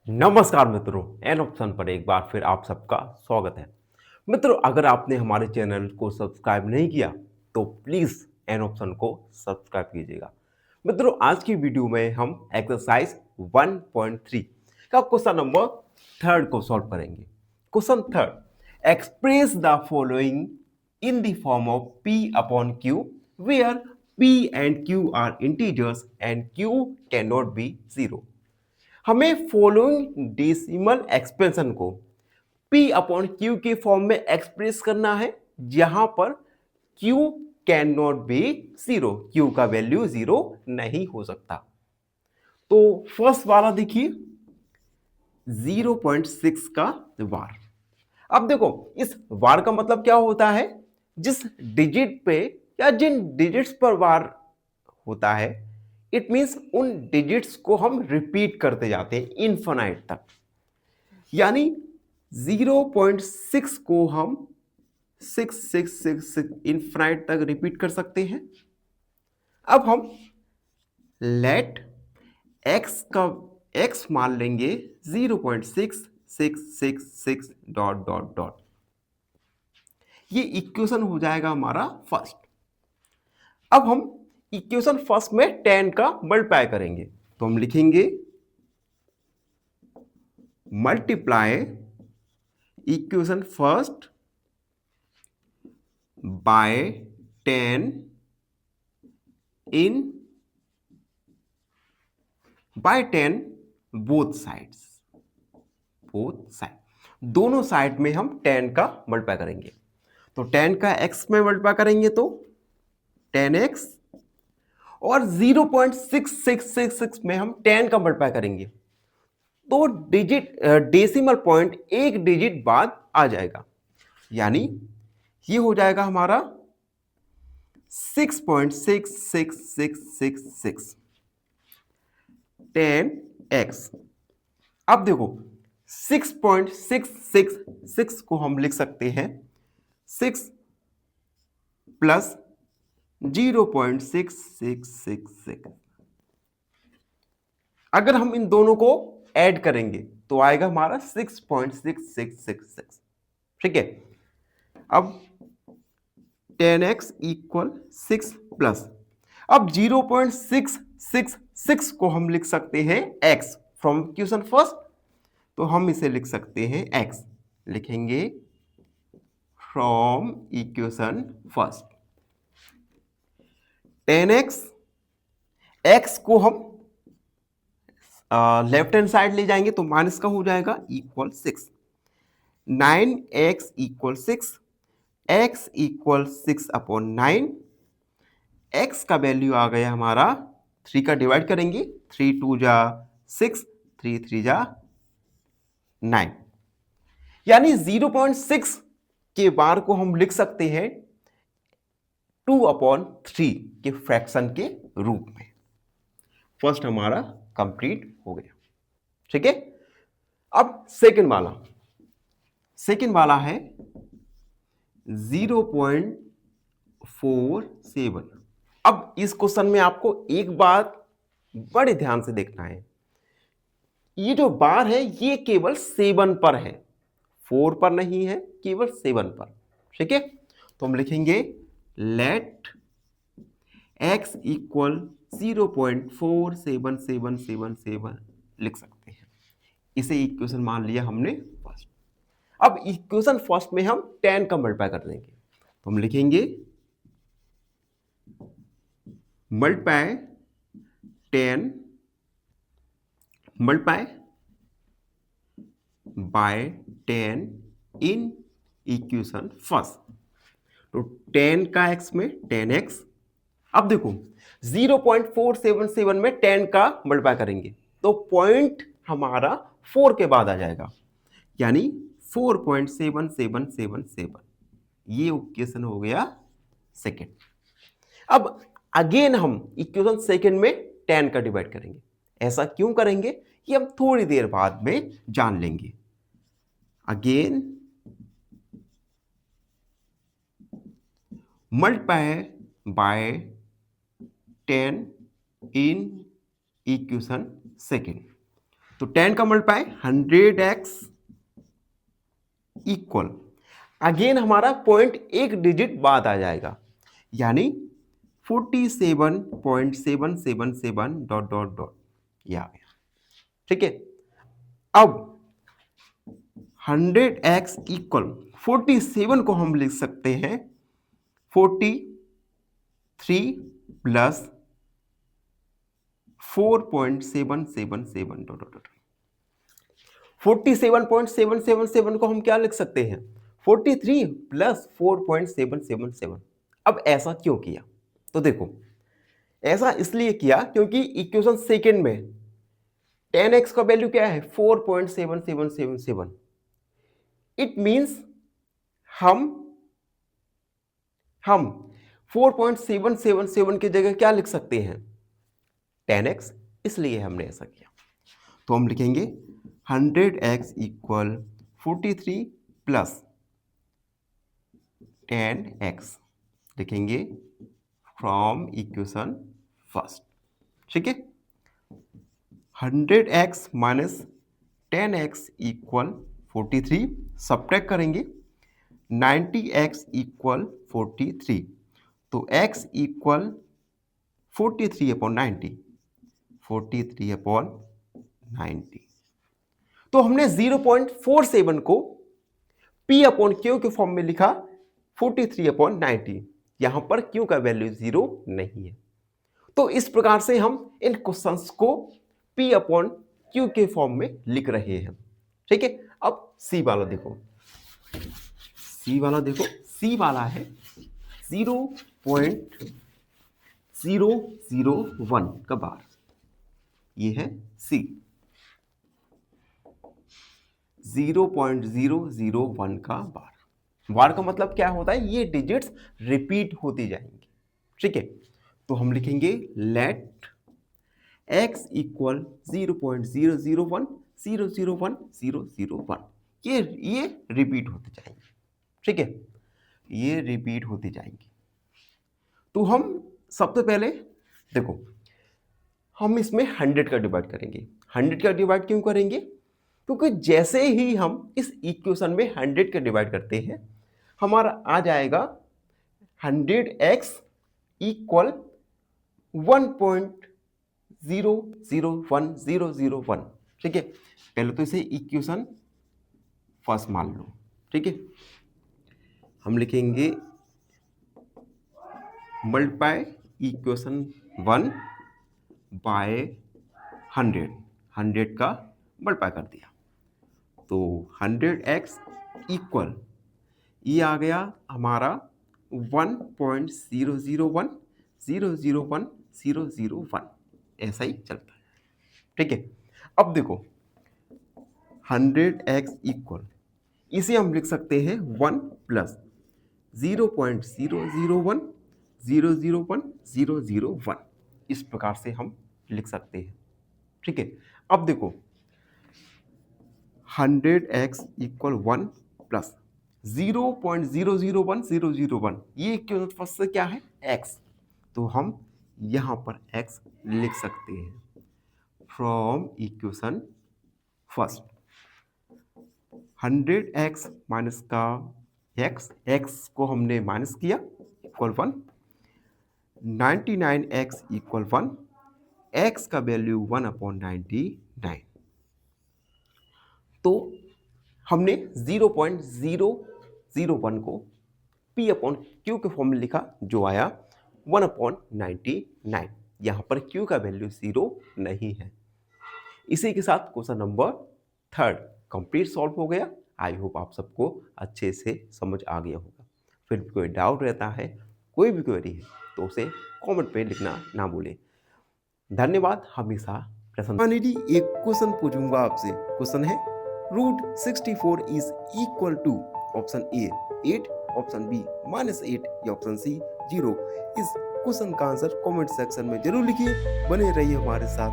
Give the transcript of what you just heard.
नमस्कार मित्रों, an option पर एक बार फिर आप सबका स्वागत है। मित्रों, अगर आपने हमारे चैनल को सब्सक्राइब नहीं किया तो प्लीज़ एन ऑप्शन को सब्सक्राइब कीजिएगा। मित्रों, आज की वीडियो में हम एक्सरसाइज 1.3 का क्वेश्चन नंबर थर्ड को सॉल्व करेंगे। Question third, express the following in the form of p upon q where p and q are integers and q can not be zero. हमें फॉलोइंग डेसिमल एक्सप्रेशन को p upon q के form में express करना है, जहां पर q can not be zero, q का value zero नहीं हो सकता। तो फर्स्ट वाला देखिए, 0.6 का वार। अब देखो, इस वार का मतलब क्या होता है, जिस डिजिट पे या जिन डिजिट्स पर वार होता है, इट मींस उन डिजिट्स को हम रिपीट करते जाते हैं इनफाइनाइट तक। यानी 0.6 को हम 6666 इनफाइनाइट तक रिपीट कर सकते हैं। अब हम लेट x का x मान लेंगे 0.6666 डॉट डॉट डॉट। ये इक्वेशन हो जाएगा हमारा फर्स्ट। अब हम इक्वेशन फर्स्ट में 10 का मल्टीप्लाई करेंगे, तो हम लिखेंगे multiply equation first by 10 in by 10 both sides. दोनों साइड में हम 10 का मल्टीप्लाई करेंगे। तो 10 का x में मल्टीप्लाई करेंगे तो 10x, और 0.6666 में हम 10 का मल्टीप्लाई करेंगे तो डिजिट डेसिमल पॉइंट एक डिजिट बाद आ जाएगा। यानी ये हो जाएगा हमारा 6.66666 10x। अब देखो, 6.666 को हम लिख सकते हैं 6 प्लस 0.6666। अगर हम इन दोनों को ऐड करेंगे तो आएगा हमारा 6.6666। ठीक है। अब 10x इक्वल 6 प्लस, अब 0.666 को हम लिख सकते हैं x फ्रॉम इक्वेशन फर्स्ट, तो हम इसे लिख सकते हैं x, लिखेंगे from equation first 10x, x को हम लेफ्ट हैंड साइड ले जाएंगे तो माइनस का हो जाएगा equal 6, 9x equal 6, x equal 6 upon 9। x का वैल्यू आ गया हमारा 3 का डिवाइड करेंगे, 3 2 जा 6, 3 3 जा 9। यानी 0.6 के बार को हम लिख सकते हैं 2/3 के फ्रैक्शन के रूप में। फर्स्ट हमारा कंप्लीट हो गया। ठीक है। अब सेकंड वाला है 0.47। अब इस क्वेश्चन में आपको एक बात बड़े ध्यान से देखना है, ये जो बार है ये केवल 7 पर है, 4 पर नहीं है, केवल 7 पर। ठीक है। तो हम लिखेंगे लेट x इक्वल 0.47777 लिख सकते हैं। इसे इक्वेशन मान लिया हमने फर्स्ट। अब इक्वेशन फर्स्ट में हम 10 का मल्टीप्लाई कर देंगे, तो हम लिखेंगे multiply 10 multiply by 10 in equation first. तो 10 का x में 10x। अब देखो 0.477 में 10 का मल्टीप्लाई करेंगे तो पॉइंट हमारा 4 के बाद आ जाएगा, यानी 4.7777। ये इक्वेशन हो गया सेकेंड। अब अगेन हम इक्वेशन सेकेंड में 10 का डिवाइड करेंगे। ऐसा क्यों करेंगे ये हम थोड़ी देर बाद में जान लेंगे। Again multiply by 10 in equation second. तो 10 का मल्टीप्लाई 100x इक्वल, अगेन हमारा पॉइंट एक डिजिट बाद आ जाएगा, यानी 47.777 डॉट डॉट डॉट, ये आ गया। ठीक है, अब 100x इक्वल 47 को हम लिख सकते हैं 43 प्लस 4.777 डॉट डॉट डॉट। 47.777 को हम क्या लिख सकते हैं 43 प्लस 4.777। अब ऐसा क्यों किया, तो देखो ऐसा इसलिए किया क्योंकि इक्वेशन सेकेंड में 10x का वैल्यू क्या है 4.7777। इट मींस हम 4.777 की जगह क्या लिख सकते हैं 10x, इसलिए हमने ऐसा किया। तो हम लिखेंगे 100x इक्वल 43 प्लस 10x, लिखेंगे फ्रॉम इक्वेशन फर्स्ट। ठीक है, 100x minus 10x equal 43, subtract करेंगे 90x इक्वल 43, तो x इक्वल 43 अपॉन 90, 43 अपॉन 90। तो हमने 0.47 को P अपॉन Q के फॉर्म में लिखा 43 अपॉन 90, यहां पर Q का वैल्यू 0 नहीं है। तो इस प्रकार से हम इन क्वेश्चंस को P अपॉन Q के फॉर्म में लिख रहे हैं। ठीक है, अब C वाला देखो, C वाला है 0.001 का बार, ये है C। 0.001 का बार, बार का मतलब क्या होता है, ये डिजिट्स रिपीट होती जाएंगी। ठीक है, तो हम लिखेंगे लेट x इक्वल 0.001 001 001, ये रिपीट होते जाएंगे। ठीक है, ये रिपीट होती जाएंगी। तो हम सबसे पहले देखो, हम इसमें 100 का डिवाइड करेंगे। 100 का डिवाइड क्यों करेंगे, क्योंकि जैसे ही हम इस इक्वेशन में 100 का डिवाइड करते हैं हमारा आ जाएगा 100x इक्वल 1.001001। ठीक है, पहले तो इसे इक्वेशन फर्स्ट मान लो। ठीक है, हम लिखेंगे मल्टीप्लाई इक्वेशन 1 बाय 100, 100 का मल्टीप्लाई कर दिया, तो 100x इक्वल ये आ गया हमारा 1.001 001 001, ऐसा ही चलता है। ठीक है, अब देखो 100x इक्वल, इसे हम लिख सकते हैं 1 प्लस 0.001 001 001, इस प्रकार से हम लिख सकते हैं। ठीक है, अब देखो 100x इक्वल 1 प्लस 0.001 001, ये इक्वेशन फर्स्ट से क्या है x, तो हम यहां पर x लिख सकते हैं from equation first. 100x minus का x को हमने माइनस किया इक्वल 1, 99x इक्वल 1, x का वैल्यू 1 अपॉन 99। तो हमने 0.001 को P अपॉन Q के फॉर्म में लिखा, जो आया 1 अपॉन 99। यहाँ पर Q का वैल्यू 0 नहीं है। इसी के साथ क्वेश्चन नंबर 3 कंप्लीट सॉल्व हो गया। आई होप आप सबको अच्छे से समझ आ गया होगा। फिर भी कोई डाउट रहता है, कोई भी क्वेरी है, तो उसे कमेंट पे लिखना ना भूलें। धन्यवाद, हमेशा प्रसन्न। एक क्वेश्चन पूछूंगा आपसे। क्वेश्चन है √64 is equal to option A 8, option B -8 या ऑप्शन सी 0। इस क्वेश्चन का आंसर कमेंट सेक्शन में जरूर लिखिए। बने रहिए हमारे साथ।